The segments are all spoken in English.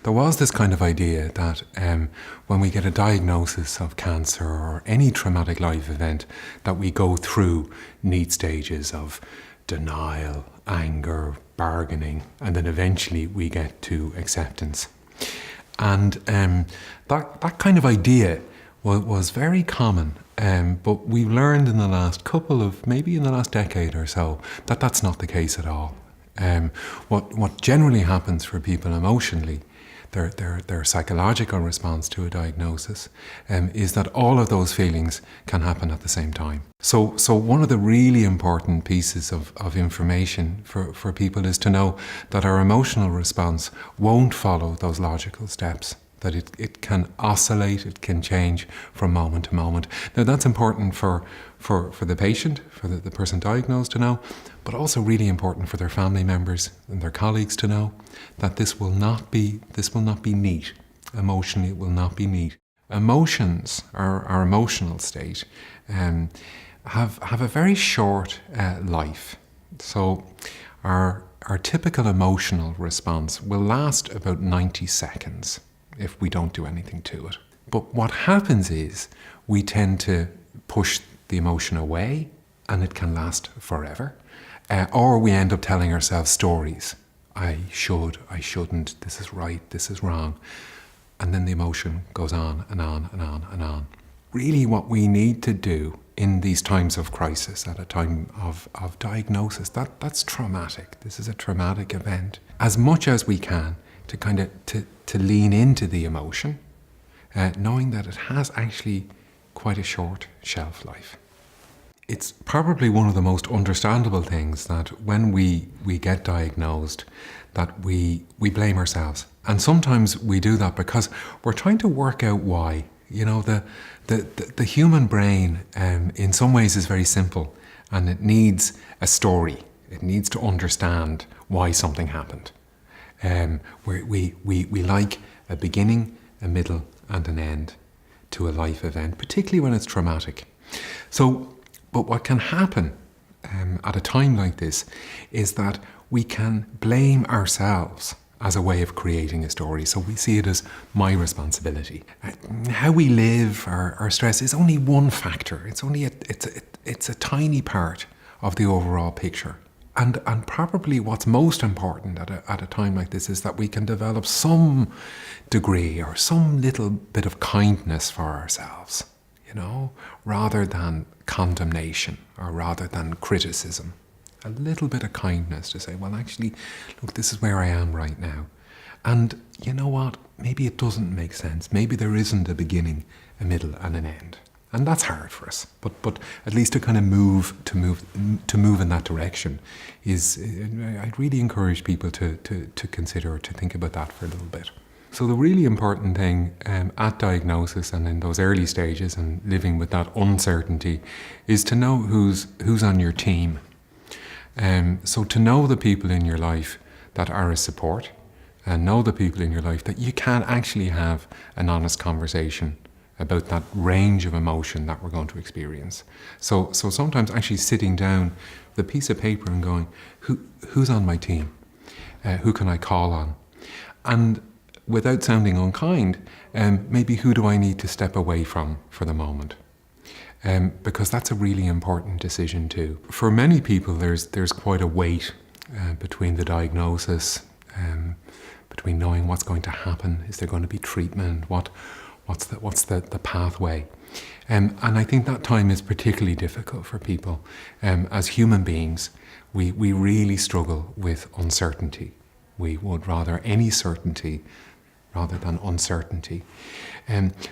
there was this kind of idea that when we get a diagnosis of cancer or any traumatic life event, that we go through need stages of denial, anger, bargaining, and then eventually we get to acceptance. And that kind of idea was very common, but we've learned in the last maybe in the last decade or so, that that's not the case at all. What generally happens for people emotionally, their psychological response to a diagnosis, is that all of those feelings can happen at the same time. So one of the really important pieces of information for people is to know that our emotional response won't follow those logical steps, that it can oscillate, it can change from moment to moment. Now that's important for the patient, for the person diagnosed to know, but also really important for their family members and their colleagues to know that this will not be neat. Emotionally, it will not be neat. Emotions, our emotional state, have a very short life. So our typical emotional response will last about 90 seconds if we don't do anything to it. But what happens is we tend to push the emotion away, and it can last forever. Or we end up telling ourselves stories. I should, I shouldn't, this is right, this is wrong. And then the emotion goes on and on and on and on. Really what we need to do in these times of crisis, at a time of diagnosis, that's traumatic. This is a traumatic event. As much as we can to kind of to lean into the emotion, knowing that it has actually quite a short shelf life. It's probably one of the most understandable things that when we get diagnosed, that we blame ourselves. And sometimes we do that because we're trying to work out why. You know, the human brain in some ways is very simple, and it needs a story. It needs to understand why something happened. We like a beginning, a middle and an end to a life event, particularly when it's traumatic. But what can happen at a time like this is that we can blame ourselves as a way of creating a story. So we see it as my responsibility. How we live, our stress is only one factor. It's only it's a tiny part of the overall picture. And probably what's most important at a time like this is that we can develop some degree or some little bit of kindness for ourselves, you know, rather than condemnation or rather than criticism. A little bit of kindness to say, well, actually, look, this is where I am right now. And you know what? Maybe it doesn't make sense. Maybe there isn't a beginning, a middle and an end. And that's hard for us, but at least to kind of move in that direction is. I'd really encourage people to consider, to think about that for a little bit. So the really important thing at diagnosis and in those early stages and living with that uncertainty is to know who's on your team. So to know the people in your life that are a support, and know the people in your life that you can actually have an honest conversation about that range of emotion that we're going to experience. So sometimes actually sitting down with a piece of paper and going, who's on my team? Who can I call on? And without sounding unkind, maybe who do I need to step away from for the moment? Because that's a really important decision too. For many people, there's quite a weight between the diagnosis, between knowing what's going to happen. Is there going to be treatment? What's the pathway? And I think that time is particularly difficult for people. As human beings, we really struggle with uncertainty. We would rather any certainty rather than uncertainty.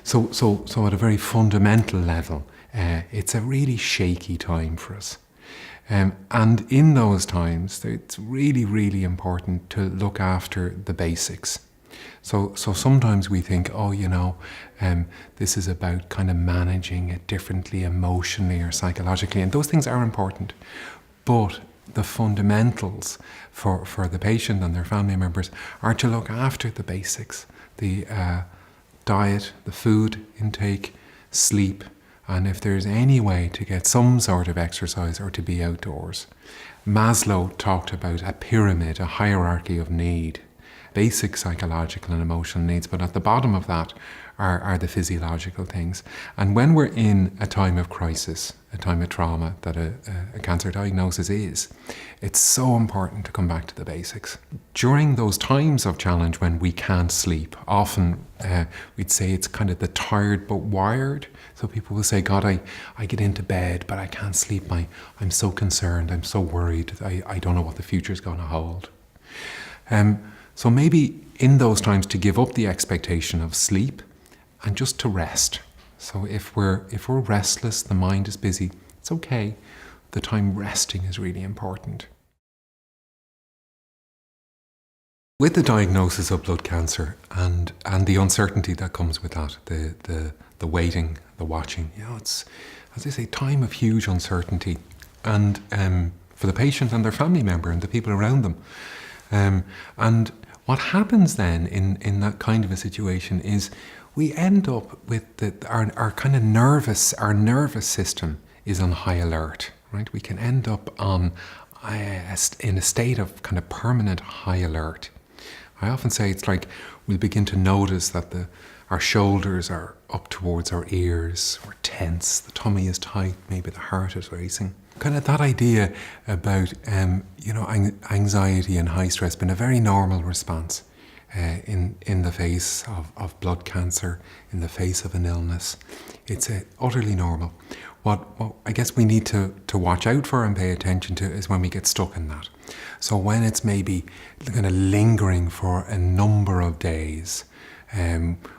So at a very fundamental level, it's a really shaky time for us. And in those times, it's really, really important to look after the basics. So sometimes we think, this is about kind of managing it differently emotionally or psychologically, and those things are important. But the fundamentals for the patient and their family members are to look after the basics, the diet, the food intake, sleep, and if there's any way to get some sort of exercise or to be outdoors. Maslow talked about a pyramid, a hierarchy of need. basic psychological and emotional needs, but at the bottom of that are the physiological things. And when we're in a time of crisis, a time of trauma that a cancer diagnosis is, it's so important to come back to the basics. During those times of challenge when we can't sleep, often we'd say it's kind of the tired but wired. So people will say, God, I get into bed, but I can't sleep. I'm so concerned, I'm so worried, I don't know what the future's going to hold. So maybe in those times to give up the expectation of sleep and just to rest. So if we're restless, the mind is busy, it's okay. The time resting is really important. With the diagnosis of blood cancer and the uncertainty that comes with that, the waiting, the watching, it's, as I say, time of huge uncertainty, and for the patient and their family member and the people around them. And what happens then in that kind of a situation is we end up with our kind of nervous system is on high alert, right? We can end up in a state of kind of permanent high alert. I often say it's like we'll begin to notice that our shoulders are up towards our ears, we're tense, the tummy is tight, maybe the heart is racing. Kind of that idea about anxiety and high stress being a very normal response in the face of blood cancer, in the face of an illness. It's utterly normal. What I guess we need to watch out for and pay attention to is when we get stuck in that. So when it's maybe kind of lingering for a number of days,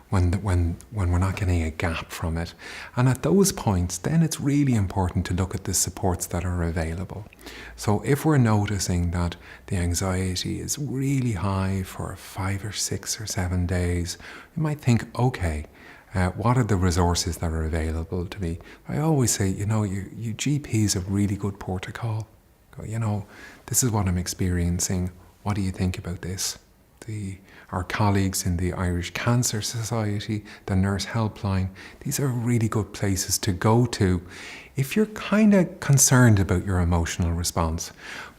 when we're not getting a gap from it. And at those points, then it's really important to look at the supports that are available. So if we're noticing that the anxiety is really high for 5 or 6 or 7 days, you might think, okay, what are the resources that are available to me? I always say, you GPs have really good protocol. This is what I'm experiencing. What do you think about this? Our colleagues in the Irish Cancer Society, the Nurse Helpline, these are really good places to go to if you're kind of concerned about your emotional response.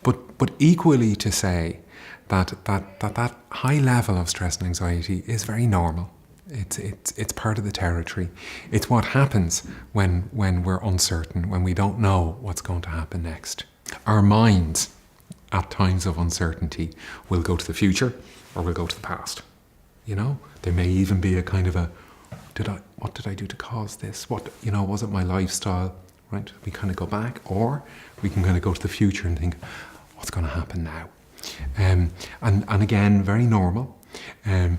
But equally to say that high level of stress and anxiety is very normal. It's part of the territory. It's what happens when we're uncertain, when we don't know what's going to happen next. Our minds, at times of uncertainty, will go to the future or will go to the past. There may even be a kind of what did I do to cause this? Was it my lifestyle? Right? We kind of go back, or we can kind of go to the future and think, what's going to happen now? And again, very normal. And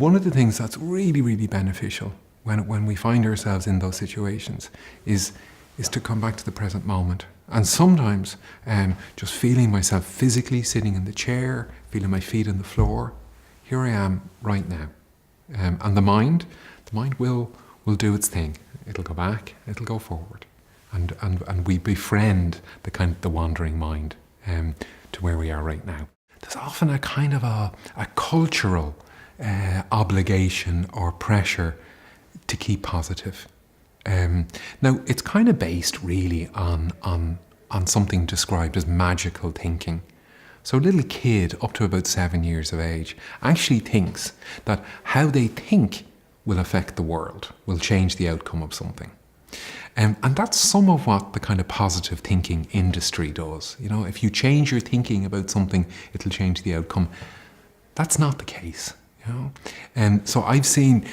one of the things that's really, really beneficial when we find ourselves in those situations is to come back to the present moment. And sometimes just feeling myself physically sitting in the chair, feeling my feet on the floor. Here I am right now. And the mind will do its thing. It'll go back, it'll go forward. And we befriend the wandering mind to where we are right now. There's often a kind of a cultural obligation or pressure to keep positive. Now, it's kind of based really on something described as magical thinking. So a little kid up to about 7 years of age actually thinks that how they think will affect the world, will change the outcome of something. And that's some of what the kind of positive thinking industry does. If you change your thinking about something, it'll change the outcome. That's not the case. So I've seen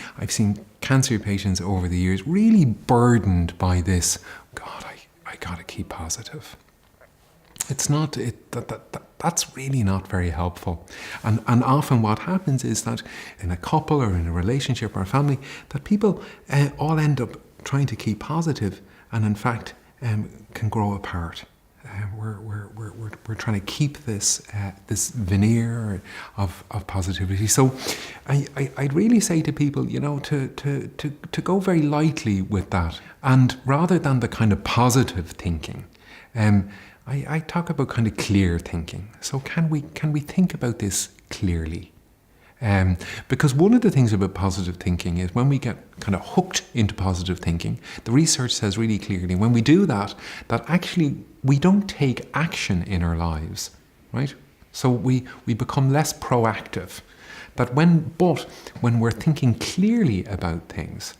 cancer patients over the years really burdened by this. God, I got to keep positive. It's not that's really not very helpful. And often what happens is that in a couple or in a relationship or a family, that people all end up trying to keep positive, and in fact can grow apart. We're trying to keep this veneer of positivity. So I'd really say to people, to go very lightly with that, and rather than the kind of positive thinking, I talk about kind of clear thinking. So can we think about this clearly? Because one of the things about positive thinking is when we get kind of hooked into positive thinking, the research says really clearly when we do that actually we don't take action in our lives, right? So we become less proactive. But when we're thinking clearly about things,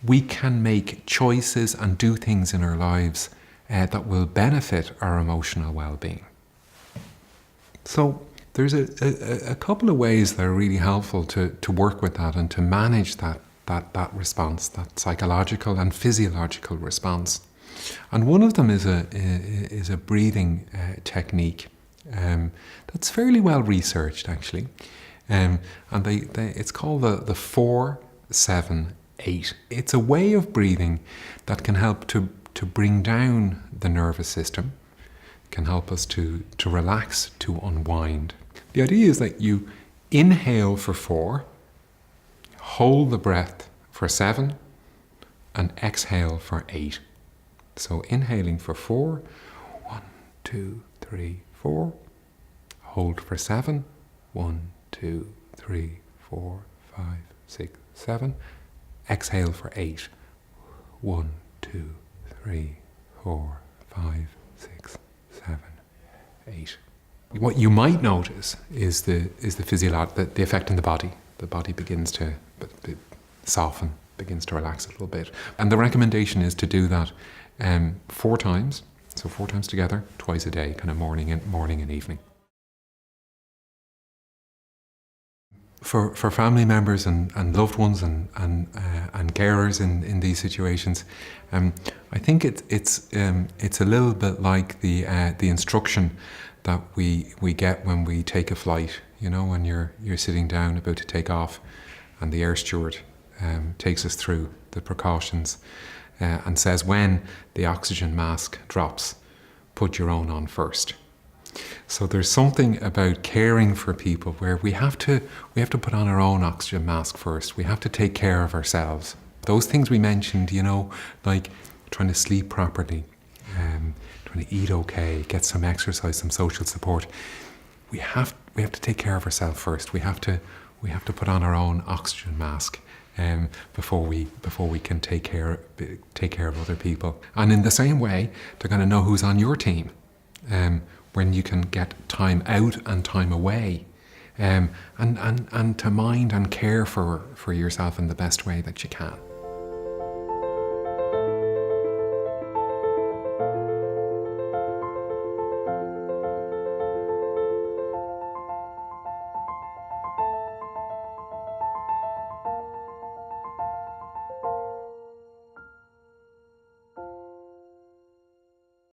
we can make choices and do things in our lives that will benefit our emotional well-being. So there's a couple of ways that are really helpful to work with that and to manage that response, that psychological and physiological response. And one of them is a breathing technique that's fairly well researched, actually. And it's called the 4-7-8. It's a way of breathing that can help to bring down the nervous system, can help us to relax, to unwind. The idea is that you inhale for 4, hold the breath for 7, and exhale for 8. So inhaling for 4, 1, 2, 3, 4. Hold for 7, 1, 2, 3, 4, 5, 6, 7. Exhale for 8, 1, 2, 3, 4, 5, 6, 7, 8. What you might notice is the effect in the body. The body begins to soften, begins to relax a little bit. And the recommendation is to do that 4 times, so 4 times together, twice a day, kind of morning and evening. For family members and loved ones and carers in these situations, I think it's a little bit like the instruction that we get when we take a flight. You know, when you're sitting down about to take off, and the air steward takes us through the precautions and says, when the oxygen mask drops, put your own on first. So there's something about caring for people where we have to put on our own oxygen mask first. We have to take care of ourselves. Those things we mentioned, you know, like trying to sleep properly, trying to eat okay, get some exercise, some social support. We have to take care of ourselves first. We have to put on our own oxygen mask before we can take care of other people. And in the same way, to kind of know who's on your team, when you can get time out and time away, and to mind and care for yourself in the best way that you can.